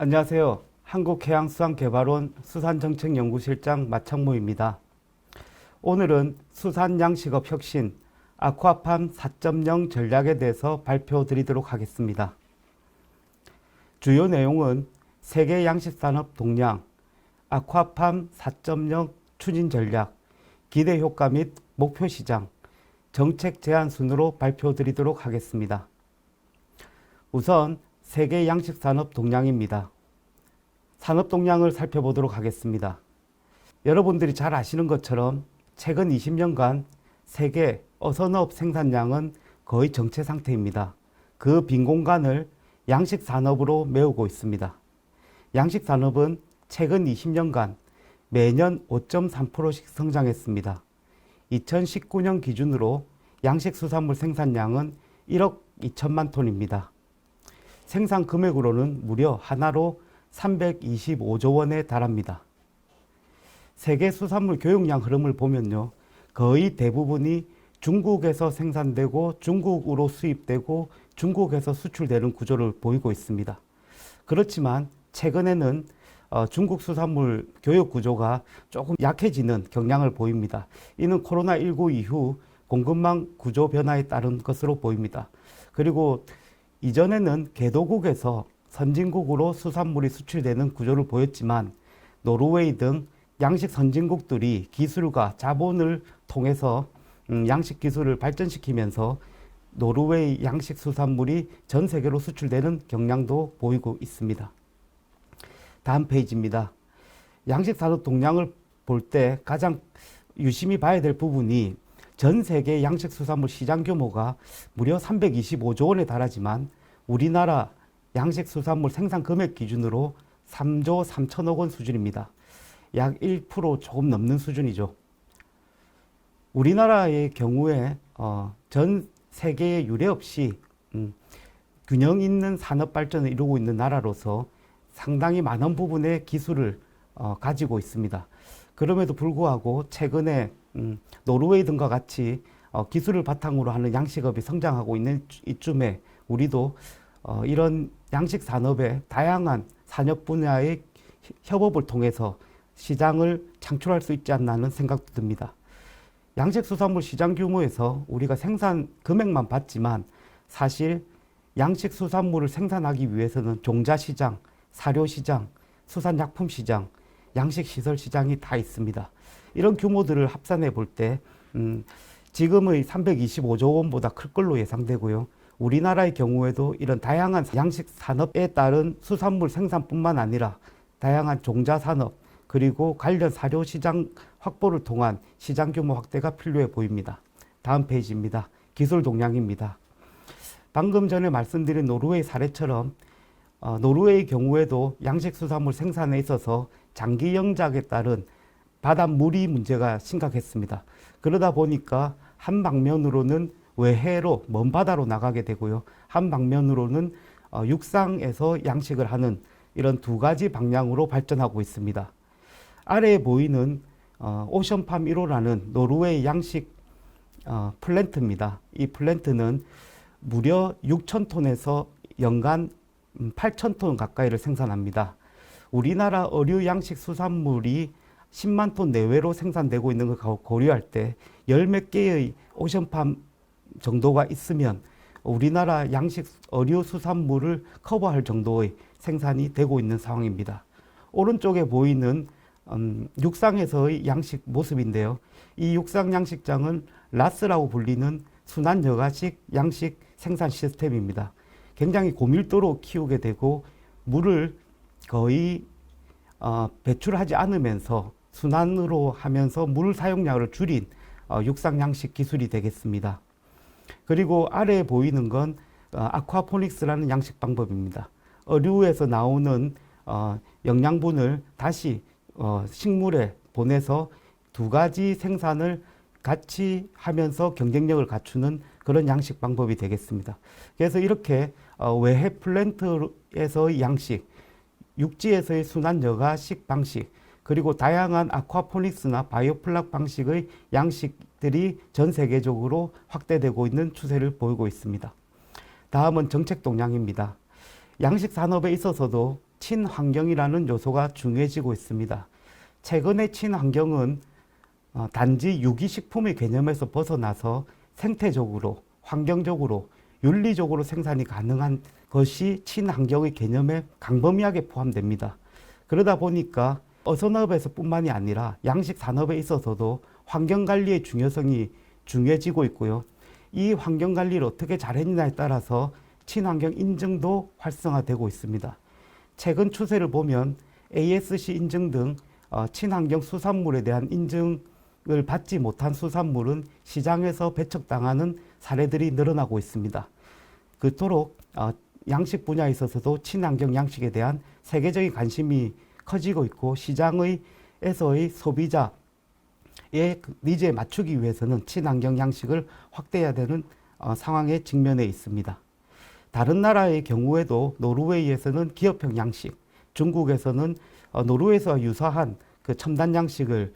안녕하세요. 한국해양수산개발원 수산정책연구실장 마창모입니다. 오늘은 수산양식업 혁신 아쿠아팜 4.0 전략에 대해서 발표드리도록 하겠습니다. 주요 내용은 세계 양식산업 동향, 아쿠아팜 4.0 추진 전략, 기대 효과 및 목표 시장, 정책 제안 순으로 발표드리도록 하겠습니다. 우선 세계 양식산업 동향입니다. 산업 동향을 살펴보도록 하겠습니다. 여러분들이 잘 아시는 것처럼 최근 20년간 세계 어선업 생산량은 거의 정체 상태입니다. 그 빈 공간을 양식산업으로 메우고 있습니다. 양식산업은 최근 20년간 매년 5.3%씩 성장했습니다. 2019년 기준으로 양식수산물 생산량은 1억 2천만 톤입니다. 생산 금액으로는 무려 하나로 325조 원에 달합니다. 세계 수산물 교역량 흐름을 보면요, 거의 대부분이 중국에서 생산되고 중국으로 수입되고 중국에서 수출되는 구조를 보이고 있습니다. 그렇지만 최근에는 중국 수산물 교역 구조가 조금 약해지는 경향을 보입니다. 이는 코로나19 이후 공급망 구조 변화에 따른 것으로 보입니다. 그리고 이전에는 개도국에서 선진국으로 수산물이 수출되는 구조를 보였지만 노르웨이 등 양식 선진국들이 기술과 자본을 통해서 양식 기술을 발전시키면서 노르웨이 양식 수산물이 전 세계로 수출되는 경향도 보이고 있습니다. 다음 페이지입니다. 양식 산업 동향을 볼 때 가장 유심히 봐야 될 부분이 전 세계 양식 수산물 시장 규모가 무려 325조 원에 달하지만 우리나라 양식 수산물 생산 금액 기준으로 3조 3천억 원 수준입니다. 약 1% 조금 넘는 수준이죠. 우리나라의 경우에 전 세계에 유례 없이 균형 있는 산업 발전을 이루고 있는 나라로서 상당히 많은 부분의 기술을 가지고 있습니다. 그럼에도 불구하고 최근에 노르웨이 등과 같이 기술을 바탕으로 하는 양식업이 성장하고 있는 이쯤에 우리도 이런 양식 산업의 다양한 산업 분야의 협업을 통해서 시장을 창출할 수 있지 않나 하는 생각도 듭니다. 양식수산물 시장 규모에서 우리가 생산 금액만 봤지만 사실 양식수산물을 생산하기 위해서는 종자시장, 사료시장, 수산약품시장, 양식시설시장이 다 있습니다. 이런 규모들을 합산해 볼 때 지금의 325조 원보다 클 걸로 예상되고요. 우리나라의 경우에도 이런 다양한 양식 산업에 따른 수산물 생산뿐만 아니라 다양한 종자 산업 그리고 관련 사료 시장 확보를 통한 시장 규모 확대가 필요해 보입니다. 다음 페이지입니다. 기술 동향입니다. 방금 전에 말씀드린 노르웨이 사례처럼 노르웨이 경우에도 양식 수산물 생산에 있어서 장기 영작에 따른 바닷물이 문제가 심각했습니다. 그러다 보니까 한 방면으로는 외해로 먼 바다로 나가게 되고요. 한 방면으로는 육상에서 양식을 하는 이런 두 가지 방향으로 발전하고 있습니다. 아래에 보이는 오션팜 1호라는 노르웨이 양식 플랜트입니다. 이 플랜트는 무려 6,000톤에서 연간 8,000톤 가까이를 생산합니다. 우리나라 어류 양식 수산물이 10만 톤 내외로 생산되고 있는 걸 고려할 때 열 몇 개의 오션팜 정도가 있으면 우리나라 양식 어류 수산물을 커버할 정도의 생산이 되고 있는 상황입니다. 오른쪽에 보이는 육상에서의 양식 모습인데요. 이 육상 양식장은 라스라고 불리는 순환 여가식 양식 생산 시스템입니다. 굉장히 고밀도로 키우게 되고 물을 거의 배출하지 않으면서 순환으로 하면서 물 사용량을 줄인 육상 양식 기술이 되겠습니다. 그리고 아래에 보이는 건 아쿠아포닉스라는 양식 방법입니다. 어류에서 나오는 영양분을 다시 식물에 보내서 두 가지 생산을 같이 하면서 경쟁력을 갖추는 그런 양식 방법이 되겠습니다. 그래서 이렇게 외해 플랜트에서의 양식, 육지에서의 순환 여가식 방식, 그리고 다양한 아쿠아포닉스나 바이오플락 방식의 양식들이 전 세계적으로 확대되고 있는 추세를 보이고 있습니다. 다음은 정책 동향입니다. 양식 산업에 있어서도 친환경이라는 요소가 중요해지고 있습니다. 최근의 친환경은 단지 유기식품의 개념에서 벗어나서 생태적으로, 환경적으로, 윤리적으로 생산이 가능한 것이 친환경의 개념에 광범위하게 포함됩니다. 그러다 보니까 어선업에서 뿐만이 아니라 양식 산업에 있어서도 환경관리의 중요성이 중요해지고 있고요. 이 환경관리를 어떻게 잘했느냐에 따라서 친환경 인증도 활성화되고 있습니다. 최근 추세를 보면 ASC 인증 등 친환경 수산물에 대한 인증을 받지 못한 수산물은 시장에서 배척당하는 사례들이 늘어나고 있습니다. 그토록 양식 분야에 있어서도 친환경 양식에 대한 세계적인 관심이 커지고 있고 시장에서의 소비자의 니즈에 맞추기 위해서는 친환경 양식을 확대해야 되는 상황에 직면해 있습니다. 다른 나라의 경우에도 노르웨이에서는 기업형 양식, 중국에서는 노르웨이와 유사한 그 첨단 양식을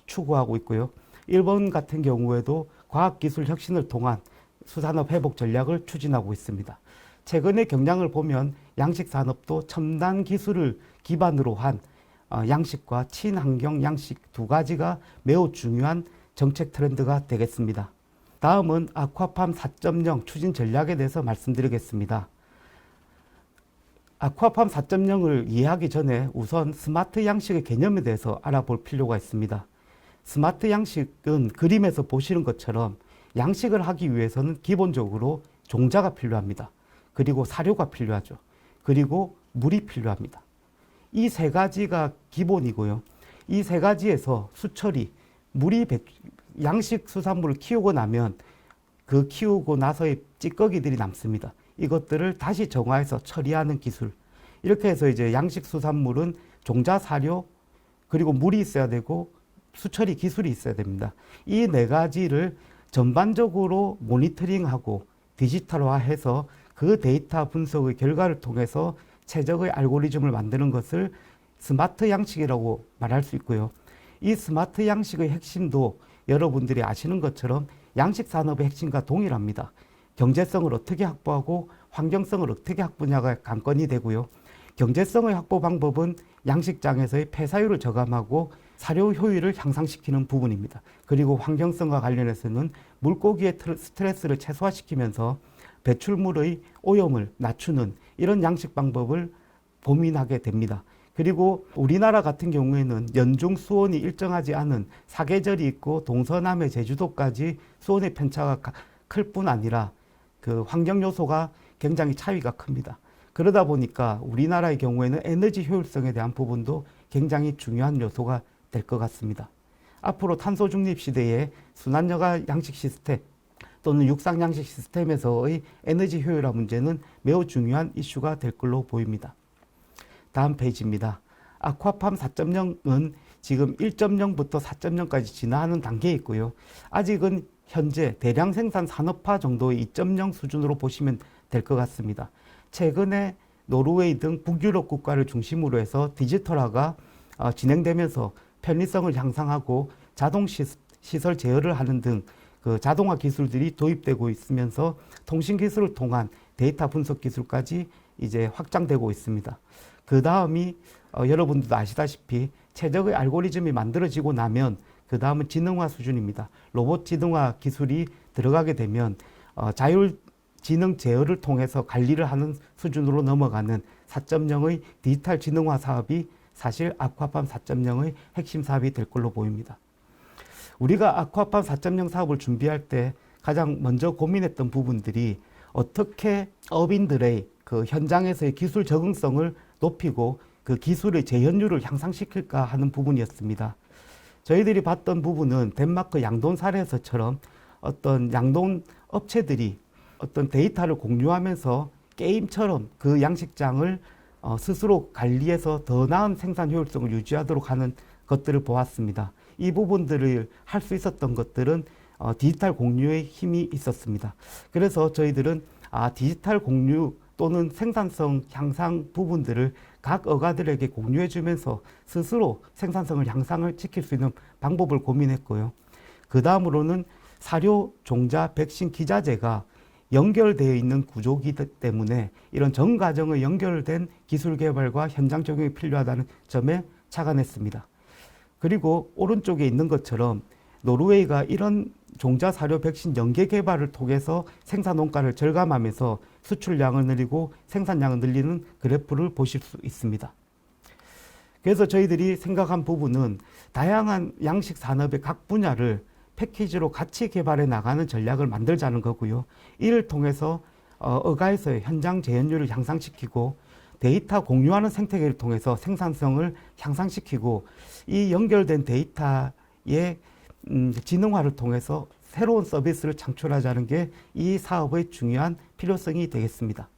추구하고 있고요. 일본 같은 경우에도 과학기술 혁신을 통한 수산업 회복 전략을 추진하고 있습니다. 최근의 경향을 보면 양식 산업도 첨단 기술을 기반으로 한 양식과 친환경 양식 두 가지가 매우 중요한 정책 트렌드가 되겠습니다. 다음은 아쿠아팜 4.0 추진 전략에 대해서 말씀드리겠습니다. 아쿠아팜 4.0을 이해하기 전에 우선 스마트 양식의 개념에 대해서 알아볼 필요가 있습니다. 스마트 양식은 그림에서 보시는 것처럼 양식을 하기 위해서는 기본적으로 종자가 필요합니다. 그리고 사료가 필요하죠. 그리고 물이 필요합니다. 이 세 가지가 기본이고요. 이 세 가지에서 수처리, 양식 수산물을 키우고 나면 그 키우고 나서의 찌꺼기들이 남습니다. 이것들을 다시 정화해서 처리하는 기술. 이렇게 해서 이제 양식 수산물은 종자 사료, 그리고 물이 있어야 되고 수처리 기술이 있어야 됩니다. 이 네 가지를 전반적으로 모니터링하고 디지털화해서 그 데이터 분석의 결과를 통해서 최적의 알고리즘을 만드는 것을 스마트 양식이라고 말할 수 있고요. 이 스마트 양식의 핵심도 여러분들이 아시는 것처럼 양식 산업의 핵심과 동일합니다. 경제성을 어떻게 확보하고 환경성을 어떻게 확보하냐가 관건이 되고요. 경제성의 확보 방법은 양식장에서의 폐사율을 저감하고 사료 효율을 향상시키는 부분입니다. 그리고 환경성과 관련해서는 물고기의 스트레스를 최소화시키면서 배출물의 오염을 낮추는 이런 양식 방법을 고민하게 됩니다. 그리고 우리나라 같은 경우에는 연중 수온이 일정하지 않은 사계절이 있고 동서남해 제주도까지 수온의 편차가 클 뿐 아니라 그 환경 요소가 굉장히 차이가 큽니다. 그러다 보니까 우리나라의 경우에는 에너지 효율성에 대한 부분도 굉장히 중요한 요소가 될 것 같습니다. 앞으로 탄소 중립 시대에 순환여가 양식 시스템 또는 육상 양식 시스템에서의 에너지 효율화 문제는 매우 중요한 이슈가 될 걸로 보입니다. 다음 페이지입니다. 아쿠아팜 4.0은 지금 1.0부터 4.0까지 진화하는 단계에 있고요. 아직은 현재 대량 생산 산업화 정도의 2.0 수준으로 보시면 될 것 같습니다. 최근에 노르웨이 등 북유럽 국가를 중심으로 해서 디지털화가 진행되면서 편리성을 향상하고 자동 시설 제어를 하는 등 그 자동화 기술들이 도입되고 있으면서 통신 기술을 통한 데이터 분석 기술까지 이제 확장되고 있습니다. 그 다음이 여러분들도 아시다시피 최적의 알고리즘이 만들어지고 나면 그 다음은 지능화 수준입니다. 로봇 지능화 기술이 들어가게 되면 자율 지능 제어를 통해서 관리를 하는 수준으로 넘어가는 4.0의 디지털 지능화 사업이 사실 아쿠아팜 4.0의 핵심 사업이 될 걸로 보입니다. 우리가 아쿠아팜 4.0 사업을 준비할 때 가장 먼저 고민했던 부분들이 어떻게 업인들의 그 현장에서의 기술 적응성을 높이고 그 기술의 재현율을 향상시킬까 하는 부분이었습니다. 저희들이 봤던 부분은 덴마크 양돈 사례에서처럼 어떤 양돈 업체들이 어떤 데이터를 공유하면서 게임처럼 그 양식장을 스스로 관리해서 더 나은 생산 효율성을 유지하도록 하는 것들을 보았습니다. 이 부분들을 할 수 있었던 것들은 디지털 공유의 힘이 있었습니다. 그래서 저희들은 디지털 공유 또는 생산성 향상 부분들을 각 어가들에게 공유해 주면서 스스로 생산성을 향상을 시킬 수 있는 방법을 고민했고요. 그 다음으로는 사료, 종자, 백신, 기자재가 연결되어 있는 구조이기 때문에 이런 전 과정에 연결된 기술 개발과 현장 적용이 필요하다는 점에 착안했습니다. 그리고 오른쪽에 있는 것처럼 노르웨이가 이런 종자 사료 백신 연계 개발을 통해서 생산 원가를 절감하면서 수출량을 늘리고 생산량을 늘리는 그래프를 보실 수 있습니다. 그래서 저희들이 생각한 부분은 다양한 양식 산업의 각 분야를 패키지로 같이 개발해 나가는 전략을 만들자는 거고요. 이를 통해서 어가에서의 현장 재현율을 향상시키고 데이터 공유하는 생태계를 통해서 생산성을 향상시키고 이 연결된 데이터의 지능화를 통해서 새로운 서비스를 창출하자는 게 이 사업의 중요한 필요성이 되겠습니다.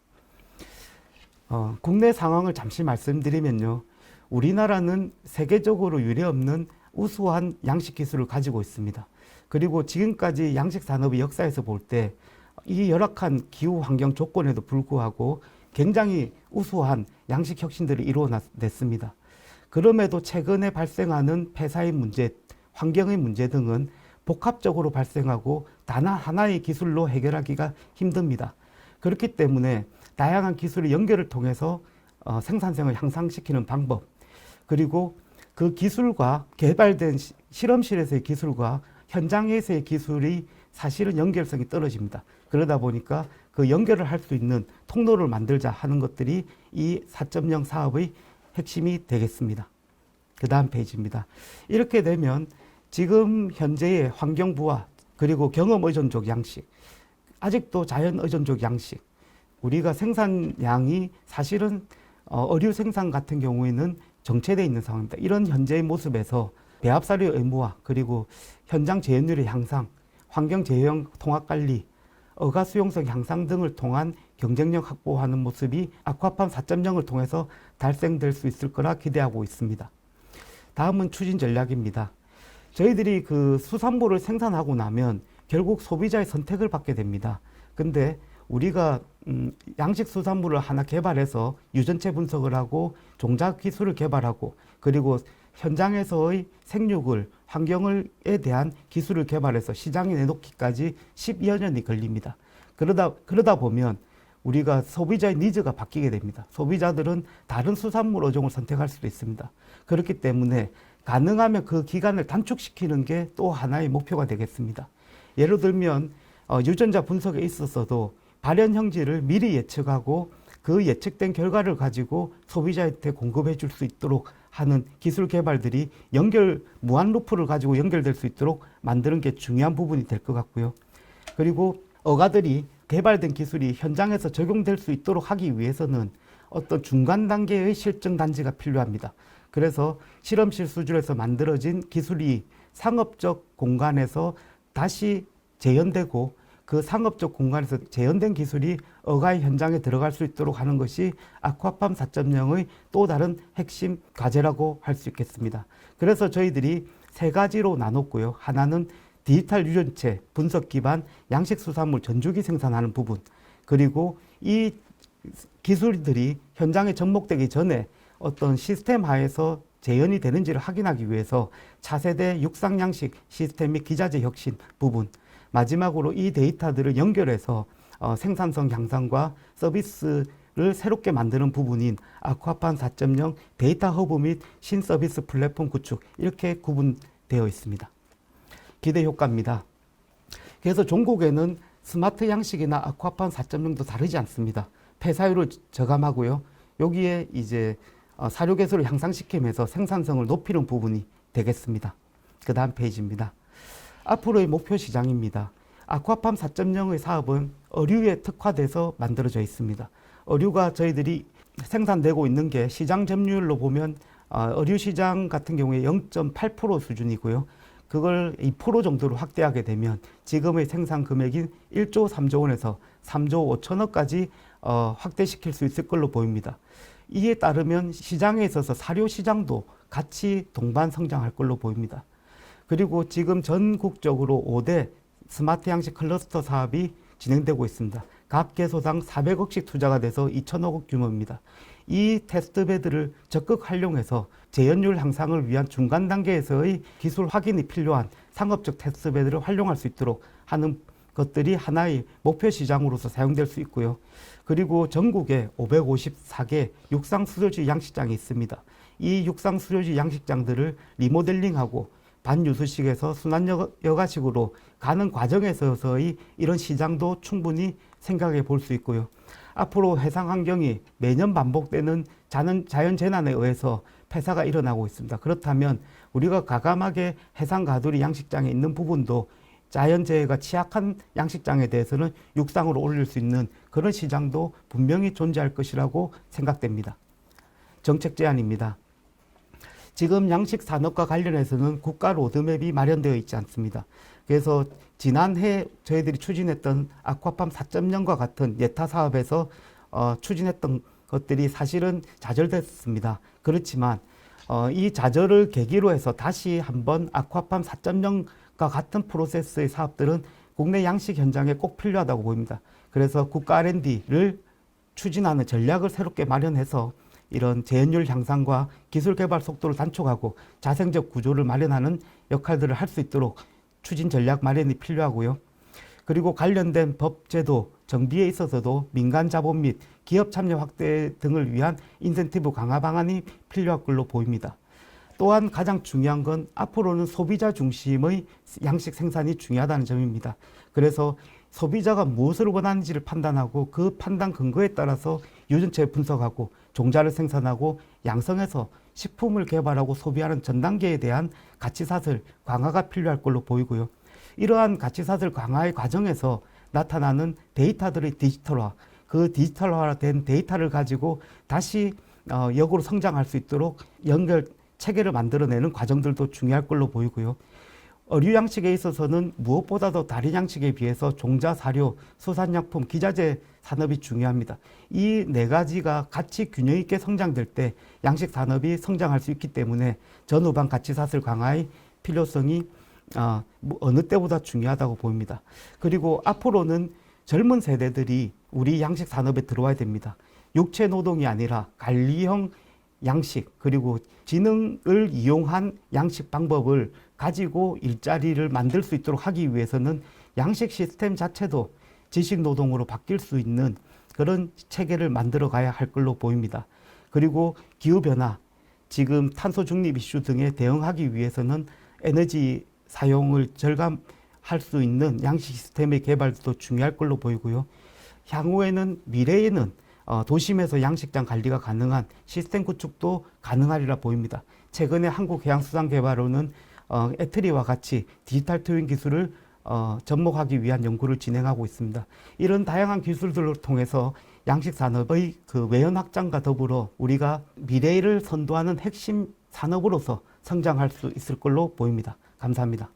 국내 상황을 잠시 말씀드리면요. 우리나라는 세계적으로 유례없는 우수한 양식 기술을 가지고 있습니다. 그리고 지금까지 양식 산업의 역사에서 볼 때 이 열악한 기후 환경 조건에도 불구하고 굉장히 우수한 양식 혁신들을 이루어냈습니다. 그럼에도 최근에 발생하는 폐사의 문제, 환경의 문제 등은 복합적으로 발생하고 단 하나의 기술로 해결하기가 힘듭니다. 그렇기 때문에 다양한 기술의 연결을 통해서 생산성을 향상시키는 방법, 그리고 그 기술과 개발된 실험실에서의 기술과 현장에서의 기술이 사실은 연결성이 떨어집니다. 그러다 보니까 그 연결을 할 수 있는 통로를 만들자 하는 것들이 이 4.0 사업의 핵심이 되겠습니다. 그 다음 페이지입니다. 이렇게 되면 지금 현재의 환경부와 그리고 경험 의존적 양식, 아직도 자연 의존적 양식, 우리가 생산량이 사실은 어류 생산 같은 경우에는 정체되어 있는 상황입니다. 이런 현재의 모습에서 배합사료 의무화, 그리고 현장 재현율의 향상, 환경 재형 통합 관리, 어가 수용성 향상 등을 통한 경쟁력 확보하는 모습이 아쿠아팜 4.0을 통해서 달성될 수 있을 거라 기대하고 있습니다. 다음은 추진 전략입니다. 저희들이 그 수산물을 생산하고 나면 결국 소비자의 선택을 받게 됩니다. 근데 우리가 양식 수산물을 하나 개발해서 유전체 분석을 하고 종자 기술을 개발하고 그리고 현장에서의 생육을 환경에 대한 기술을 개발해서 시장에 내놓기까지 10여 년이 걸립니다. 그러다 보면 우리가 소비자의 니즈가 바뀌게 됩니다. 소비자들은 다른 수산물 어종을 선택할 수도 있습니다. 그렇기 때문에 가능하면 그 기간을 단축시키는 게 또 하나의 목표가 되겠습니다. 예를 들면 유전자 분석에 있어서도 발현 형질을 미리 예측하고 그 예측된 결과를 가지고 소비자한테 공급해 줄 수 있도록 하는 기술 개발들이 무한 루프를 가지고 연결될 수 있도록 만드는 게 중요한 부분이 될 것 같고요. 그리고 어가들이 개발된 기술이 현장에서 적용될 수 있도록 하기 위해서는 어떤 중간 단계의 실증 단지가 필요합니다. 그래서 실험실 수준에서 만들어진 기술이 상업적 공간에서 다시 재현되고 그 상업적 공간에서 재현된 기술이 어가의 현장에 들어갈 수 있도록 하는 것이 아쿠아팜 4.0의 또 다른 핵심 과제라고 할 수 있겠습니다. 그래서 저희들이 세 가지로 나눴고요. 하나는 디지털 유전체 분석 기반 양식 수산물 전주기 생산하는 부분, 그리고 이 기술들이 현장에 접목되기 전에 어떤 시스템 하에서 재현이 되는지를 확인하기 위해서 차세대 육상 양식 시스템 및 기자재 혁신 부분, 마지막으로 이 데이터들을 연결해서 생산성 향상과 서비스를 새롭게 만드는 부분인 아쿠아팜 4.0 데이터 허브 및 신서비스 플랫폼 구축, 이렇게 구분되어 있습니다. 기대 효과입니다. 그래서 종국에는 스마트 양식이나 아쿠아팜 4.0도 다르지 않습니다. 폐사율을 저감하고요. 여기에 이제 사료 개수를 향상시키면서 생산성을 높이는 부분이 되겠습니다. 그 다음 페이지입니다. 앞으로의 목표 시장입니다. 아쿠아팜 4.0의 사업은 어류에 특화돼서 만들어져 있습니다. 어류가 저희들이 생산되고 있는 게 시장 점유율로 보면 어류 시장 같은 경우에 0.8% 수준이고요. 그걸 2% 정도로 확대하게 되면 지금의 생산 금액인 1조 3조 원에서 3조 5천억까지 확대시킬 수 있을 걸로 보입니다. 이에 따르면 시장에 있어서 사료 시장도 같이 동반 성장할 걸로 보입니다. 그리고 지금 전국적으로 5대 스마트 양식 클러스터 사업이 진행되고 있습니다. 각 개소당 400억씩 투자가 돼서 2천억 규모입니다. 이 테스트베드를 적극 활용해서 재현율 향상을 위한 중간 단계에서의 기술 확인이 필요한 상업적 테스트베드를 활용할 수 있도록 하는 것들이 하나의 목표 시장으로서 사용될 수 있고요. 그리고 전국에 554개 육상수료지 양식장이 있습니다. 이 육상수료지 양식장들을 리모델링하고 반유수식에서 순환여가식으로 가는 과정에서의 이런 시장도 충분히 생각해 볼 수 있고요. 앞으로 해상 환경이 매년 반복되는 자연재난에 의해서 폐사가 일어나고 있습니다. 그렇다면 우리가 과감하게 해상 가두리 양식장에 있는 부분도 자연재해가 취약한 양식장에 대해서는 육상으로 올릴 수 있는 그런 시장도 분명히 존재할 것이라고 생각됩니다. 정책 제안입니다. 지금 양식 산업과 관련해서는 국가 로드맵이 마련되어 있지 않습니다. 그래서 지난해 저희들이 추진했던 아쿠아팜 4.0과 같은 예타 사업에서 추진했던 것들이 사실은 좌절됐습니다. 그렇지만 이 좌절을 계기로 해서 다시 한번 아쿠아팜 4.0과 같은 프로세스의 사업들은 국내 양식 현장에 꼭 필요하다고 보입니다. 그래서 국가 R&D를 추진하는 전략을 새롭게 마련해서 이런 재현율 향상과 기술 개발 속도를 단축하고 자생적 구조를 마련하는 역할들을 할 수 있도록 추진 전략 마련이 필요하고요. 그리고 관련된 법, 제도, 정비에 있어서도 민간 자본 및 기업 참여 확대 등을 위한 인센티브 강화 방안이 필요할 걸로 보입니다. 또한 가장 중요한 건 앞으로는 소비자 중심의 양식 생산이 중요하다는 점입니다. 그래서 소비자가 무엇을 원하는지를 판단하고 그 판단 근거에 따라서 유전체 분석하고 종자를 생산하고 양성해서 식품을 개발하고 소비하는 전 단계에 대한 가치사슬 강화가 필요할 걸로 보이고요. 이러한 가치사슬 강화의 과정에서 나타나는 데이터들의 디지털화, 그 디지털화된 데이터를 가지고 다시 역으로 성장할 수 있도록 연결 체계를 만들어내는 과정들도 중요할 걸로 보이고요. 어류 양식에 있어서는 무엇보다도 다른 양식에 비해서 종자, 사료, 수산약품, 기자재 산업이 중요합니다. 이 네 가지가 같이 균형 있게 성장될 때 양식 산업이 성장할 수 있기 때문에 전후방 가치사슬 강화의 필요성이 어느 때보다 중요하다고 보입니다. 그리고 앞으로는 젊은 세대들이 우리 양식 산업에 들어와야 됩니다. 육체 노동이 아니라 관리형 양식 그리고 지능을 이용한 양식 방법을 가지고 일자리를 만들 수 있도록 하기 위해서는 양식 시스템 자체도 지식 노동으로 바뀔 수 있는 그런 체계를 만들어 가야 할 걸로 보입니다. 그리고 기후변화, 지금 탄소 중립 이슈 등에 대응하기 위해서는 에너지 사용을 절감할 수 있는 양식 시스템의 개발도 중요할 걸로 보이고요. 향후에는 미래에는 도심에서 양식장 관리가 가능한 시스템 구축도 가능하리라 보입니다. 최근에 한국해양수산개발원은 에트리와 같이 디지털 트윈 기술을 접목하기 위한 연구를 진행하고 있습니다. 이런 다양한 기술들을 통해서 양식 산업의 그 외연 확장과 더불어 우리가 미래를 선도하는 핵심 산업으로서 성장할 수 있을 걸로 보입니다. 감사합니다.